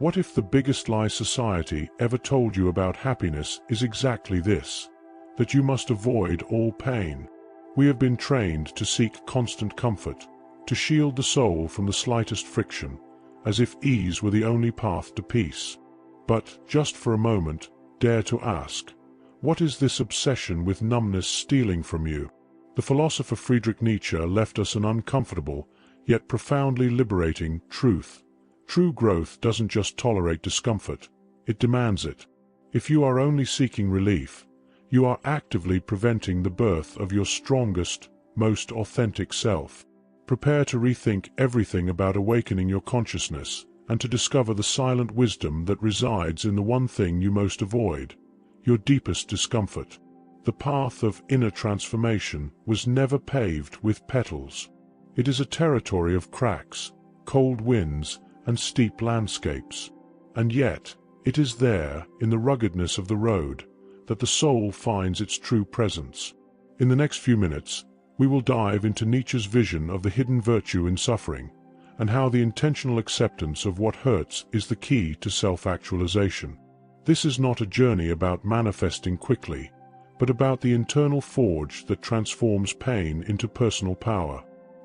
What if the biggest lie society ever told you about happiness is exactly this, that you must avoid all pain? We have been trained to seek constant comfort, to shield the soul from the slightest friction, as if ease were the only path to peace. But, just for a moment, dare to ask, what is this obsession with numbness stealing from you? The philosopher Friedrich Nietzsche left us an uncomfortable, yet profoundly liberating truth. True growth doesn't just tolerate discomfort, it demands it. If you are only seeking relief, you are actively preventing the birth of your strongest, most authentic self. Prepare to rethink everything about awakening your consciousness and to discover the silent wisdom that resides in the one thing you most avoid, your deepest discomfort. The path of inner transformation was never paved with petals. It is a territory of cracks, cold winds, and steep landscapes. And yet, it is there, in the ruggedness of the road, that the soul finds its true presence. In the next few minutes, we will dive into Nietzsche's vision of the hidden virtue in suffering, and how the intentional acceptance of what hurts is the key to self-actualization. This is not a journey about manifesting quickly, but about the internal forge that transforms pain into personal power.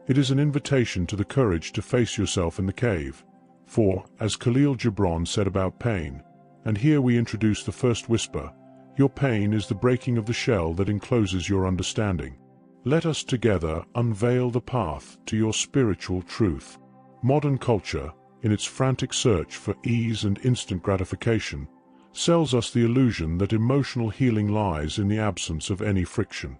It is an invitation to the courage to face yourself in the cave. For, as Khalil Gibran said about pain, and here we introduce the first whisper, your pain is the breaking of the shell that encloses your understanding. Let us together unveil the path to your spiritual truth. Modern culture, in its frantic search for ease and instant gratification, sells us the illusion that emotional healing lies in the absence of any friction.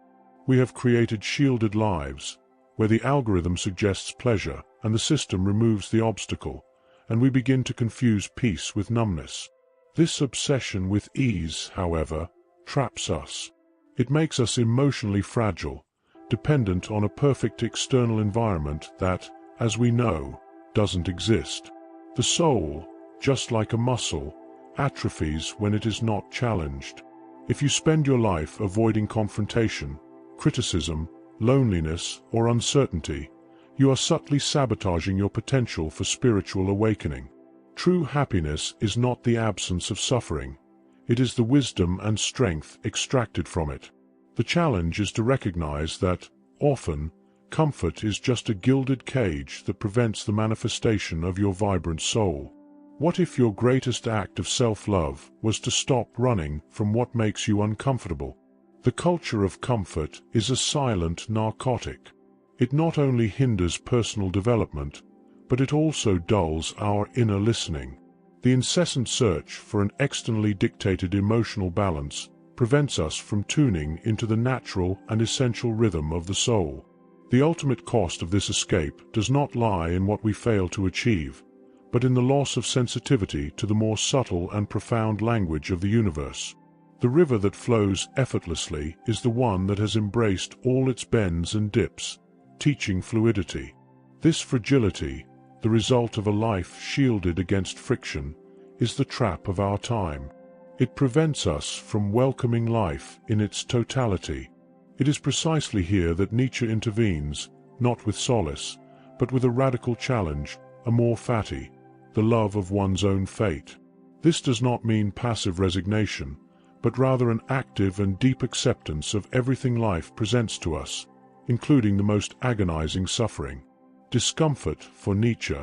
We have created shielded lives, where the algorithm suggests pleasure and the system removes the obstacle, and we begin to confuse peace with numbness. This obsession with ease, however, traps us. It makes us emotionally fragile, dependent on a perfect external environment that, as we know, doesn't exist. The soul, just like a muscle, atrophies when it is not challenged. If you spend your life avoiding confrontation, criticism, loneliness, or uncertainty, you are subtly sabotaging your potential for spiritual awakening. True happiness is not the absence of suffering. It is the wisdom and strength extracted from it. The challenge is to recognize that, often, comfort is just a gilded cage that prevents the manifestation of your vibrant soul. What if your greatest act of self-love was to stop running from what makes you uncomfortable? The culture of comfort is a silent narcotic. It not only hinders personal development, but it also dulls our inner listening. The incessant search for an externally dictated emotional balance prevents us from tuning into the natural and essential rhythm of the soul. The ultimate cost of this escape does not lie in what we fail to achieve, but in the loss of sensitivity to the more subtle and profound language of the universe. The river that flows effortlessly is the one that has embraced all its bends and dips, teaching fluidity. This fragility, the result of a life shielded against friction, is the trap of our time. It prevents us from welcoming life in its totality. It is precisely here that Nietzsche intervenes, not with solace, but with a radical challenge, Amor Fati, the love of one's own fate. This does not mean passive resignation, but rather an active and deep acceptance of everything life presents to us, including the most agonizing suffering. Discomfort, for Nietzsche,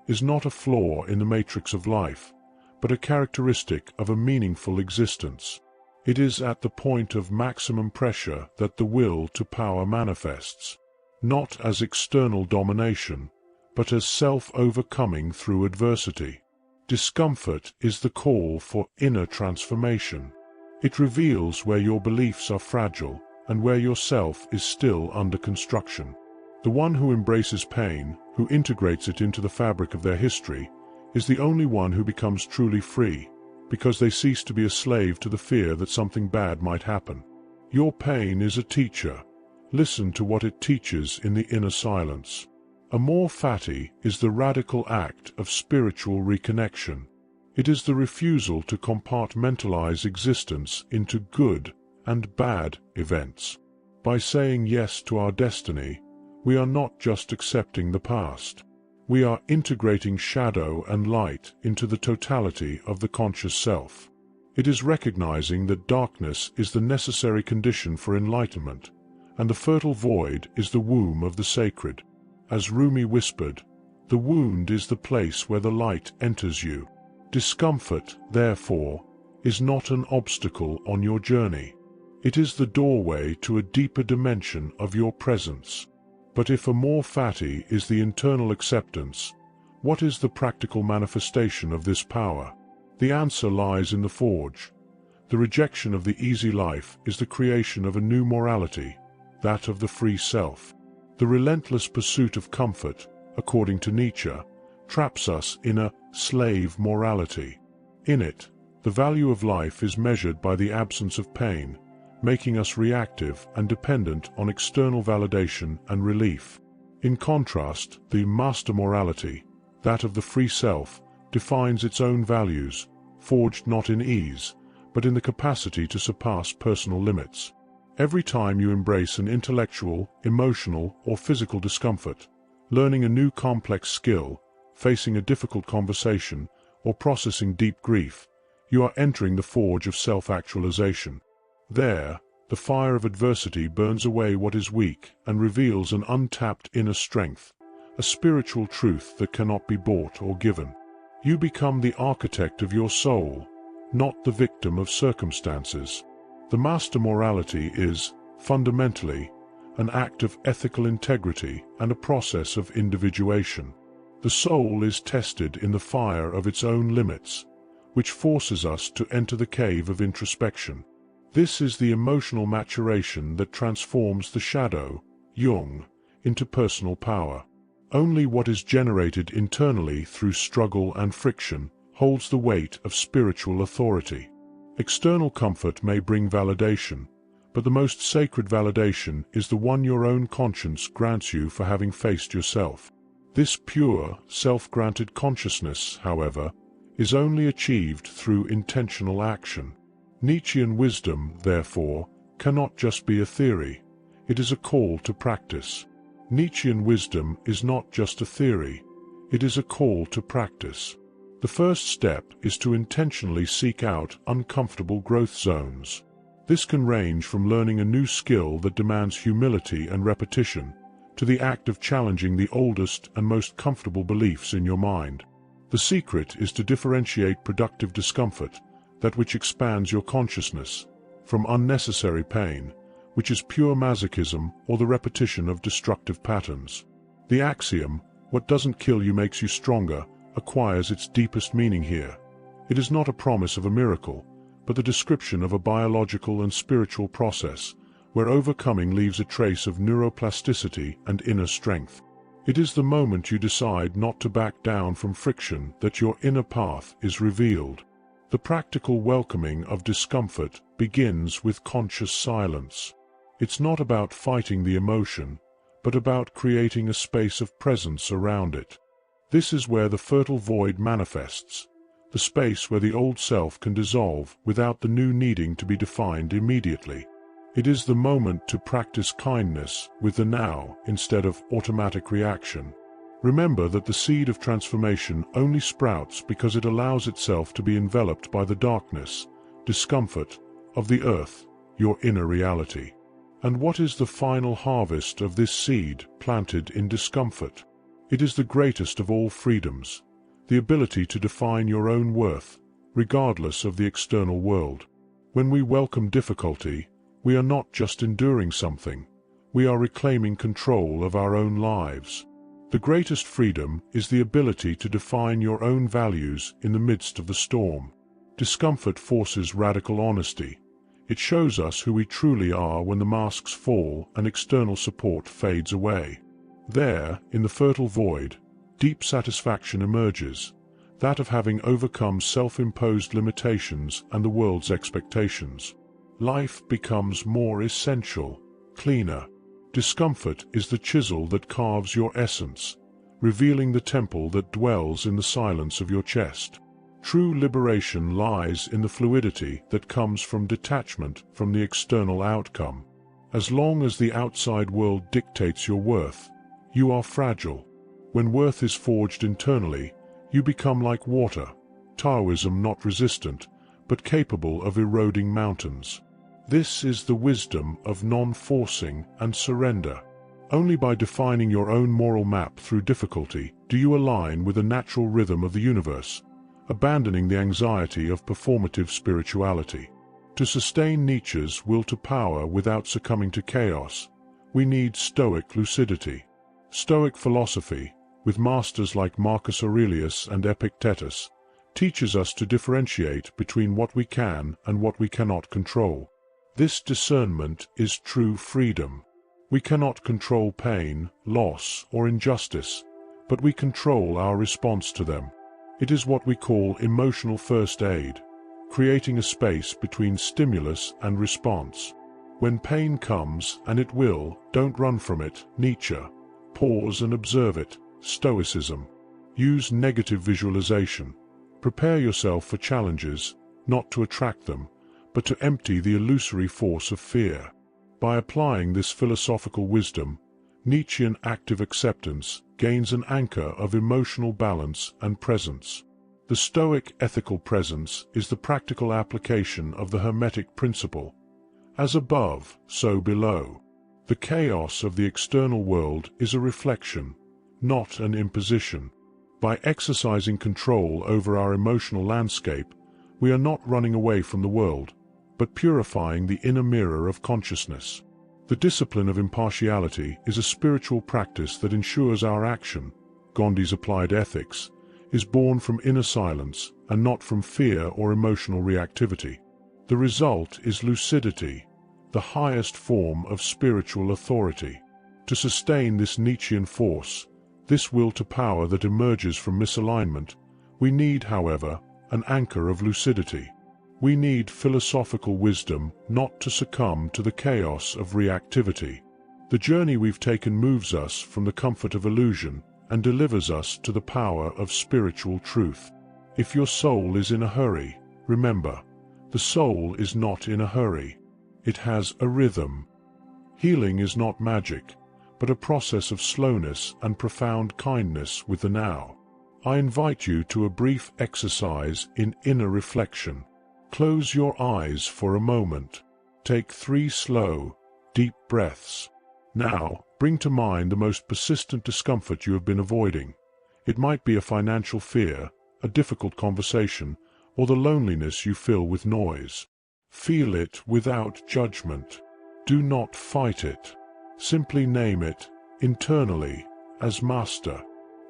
is not a flaw in the matrix of life, but a characteristic of a meaningful existence. It is at the point of maximum pressure that the will to power manifests, not as external domination, but as self-overcoming through adversity. Discomfort is the call for inner transformation. It reveals where your beliefs are fragile and where your self is still under construction. The one who embraces pain, who integrates it into the fabric of their history, is the only one who becomes truly free, because they cease to be a slave to the fear that something bad might happen. Your pain is a teacher. Listen to what it teaches in the inner silence. Amor Fati is the radical act of spiritual reconnection. It is the refusal to compartmentalize existence into good and bad events. By saying yes to our destiny, we are not just accepting the past. We are integrating shadow and light into the totality of the conscious self. It is recognizing that darkness is the necessary condition for enlightenment, and the fertile void is the womb of the sacred. As Rumi whispered, "The wound is the place where the light enters you." Discomfort, therefore, is not an obstacle on your journey. It is the doorway to a deeper dimension of your presence. But if Amor Fati is the internal acceptance, what is the practical manifestation of this power? The answer lies in the forge. The rejection of the easy life is the creation of a new morality, that of the free self. The relentless pursuit of comfort, according to Nietzsche, traps us in a slave morality. In it, the value of life is measured by the absence of pain, making us reactive and dependent on external validation and relief. In contrast, the master morality, that of the free self, defines its own values, forged not in ease, but in the capacity to surpass personal limits. Every time you embrace an intellectual, emotional, or physical discomfort, learning a new complex skill, facing a difficult conversation, or processing deep grief, you are entering the forge of self-actualization. There, the fire of adversity burns away what is weak and reveals an untapped inner strength, a spiritual truth that cannot be bought or given. You become the architect of your soul, not the victim of circumstances. The master morality is, fundamentally, an act of ethical integrity and a process of individuation. The soul is tested in the fire of its own limits, which forces us to enter the cave of introspection. This is the emotional maturation that transforms the shadow, Jung, into personal power. Only what is generated internally through struggle and friction holds the weight of spiritual authority. External comfort may bring validation, but the most sacred validation is the one your own conscience grants you for having faced yourself. This pure, self-granted consciousness, however, is only achieved through intentional action. Nietzschean wisdom, therefore, cannot just be a theory. It is a call to practice. Nietzschean wisdom is not just a theory. It is a call to practice. The first step is to intentionally seek out uncomfortable growth zones. This can range from learning a new skill that demands humility and repetition, to the act of challenging the oldest and most comfortable beliefs in your mind. The secret is to differentiate productive discomfort, that which expands your consciousness, from unnecessary pain, which is pure masochism or the repetition of destructive patterns. The axiom, "What doesn't kill you makes you stronger," acquires its deepest meaning here. It is not a promise of a miracle, but the description of a biological and spiritual process, where overcoming leaves a trace of neuroplasticity and inner strength. It is the moment you decide not to back down from friction that your inner path is revealed. The practical welcoming of discomfort begins with conscious silence. It's not about fighting the emotion, but about creating a space of presence around it. This is where the fertile void manifests, the space where the old self can dissolve without the new needing to be defined immediately. It is the moment to practice kindness with the now instead of automatic reaction. Remember that the seed of transformation only sprouts because it allows itself to be enveloped by the darkness, discomfort, of the earth, your inner reality. And what is the final harvest of this seed planted in discomfort? It is the greatest of all freedoms, the ability to define your own worth, regardless of the external world. When we welcome difficulty, we are not just enduring something, we are reclaiming control of our own lives. The greatest freedom is the ability to define your own values in the midst of the storm. Discomfort forces radical honesty. It shows us who we truly are when the masks fall and external support fades away. There, in the fertile void, deep satisfaction emerges, that of having overcome self-imposed limitations and the world's expectations. Life becomes more essential, cleaner. Discomfort is the chisel that carves your essence, revealing the temple that dwells in the silence of your chest. True liberation lies in the fluidity that comes from detachment from the external outcome. As long as the outside world dictates your worth, you are fragile. When worth is forged internally, you become like water, Taoism not resistant, but capable of eroding mountains. This is the wisdom of non-forcing and surrender. Only by defining your own moral map through difficulty do you align with the natural rhythm of the universe, abandoning the anxiety of performative spirituality. To sustain Nietzsche's will to power without succumbing to chaos, we need Stoic lucidity. Stoic philosophy, with masters like Marcus Aurelius and Epictetus, teaches us to differentiate between what we can and what we cannot control. This discernment is true freedom. We cannot control pain, loss, or injustice, but we control our response to them. It is what we call emotional first aid, creating a space between stimulus and response. When pain comes, and it will, don't run from it, Nietzsche. Pause and observe it, Stoicism. Use negative visualization. Prepare yourself for challenges, not to attract them, but to empty the illusory force of fear. By applying this philosophical wisdom, Nietzschean active acceptance gains an anchor of emotional balance and presence. The Stoic ethical presence is the practical application of the Hermetic principle. As above, so below. The chaos of the external world is a reflection, not an imposition. By exercising control over our emotional landscape, we are not running away from the world, but purifying the inner mirror of consciousness. The discipline of impartiality is a spiritual practice that ensures our action, Gandhi's applied ethics, is born from inner silence and not from fear or emotional reactivity. The result is lucidity, the highest form of spiritual authority. To sustain this Nietzschean force, this will to power that emerges from misalignment, we need, however, an anchor of lucidity. We need philosophical wisdom not to succumb to the chaos of reactivity. The journey we've taken moves us from the comfort of illusion and delivers us to the power of spiritual truth. If your soul is in a hurry, remember, the soul is not in a hurry. It has a rhythm. Healing is not magic, but a process of slowness and profound kindness with the now. I invite you to a brief exercise in inner reflection. Close your eyes for a moment. Take 3 slow, deep breaths. Now, bring to mind the most persistent discomfort you have been avoiding. It might be a financial fear, a difficult conversation, or the loneliness you fill with noise. Feel it without judgment. Do not fight it. Simply name it, internally, as master.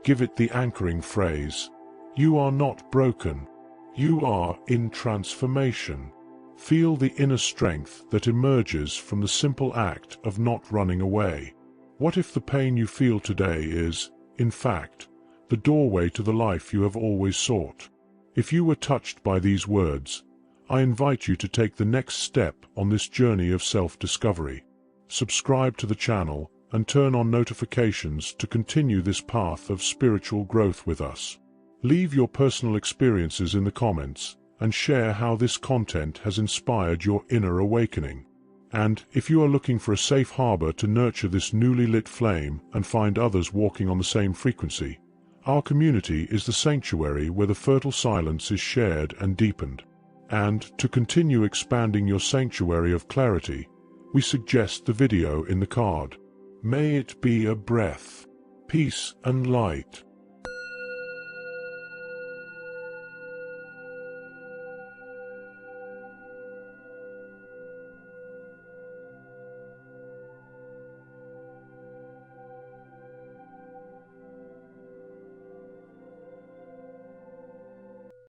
Give it the anchoring phrase, "You are not broken. You are in transformation." Feel the inner strength that emerges from the simple act of not running away. What if the pain you feel today is, in fact, the doorway to the life you have always sought? If you were touched by these words, I invite you to take the next step on this journey of self-discovery. Subscribe to the channel and turn on notifications to continue this path of spiritual growth with us. Leave your personal experiences in the comments and share how this content has inspired your inner awakening. And if you are looking for a safe harbor to nurture this newly lit flame and find others walking on the same frequency, our community is the sanctuary where the fertile silence is shared and deepened. And to continue expanding your sanctuary of clarity, we suggest the video in the card. May it be a breath, peace and light.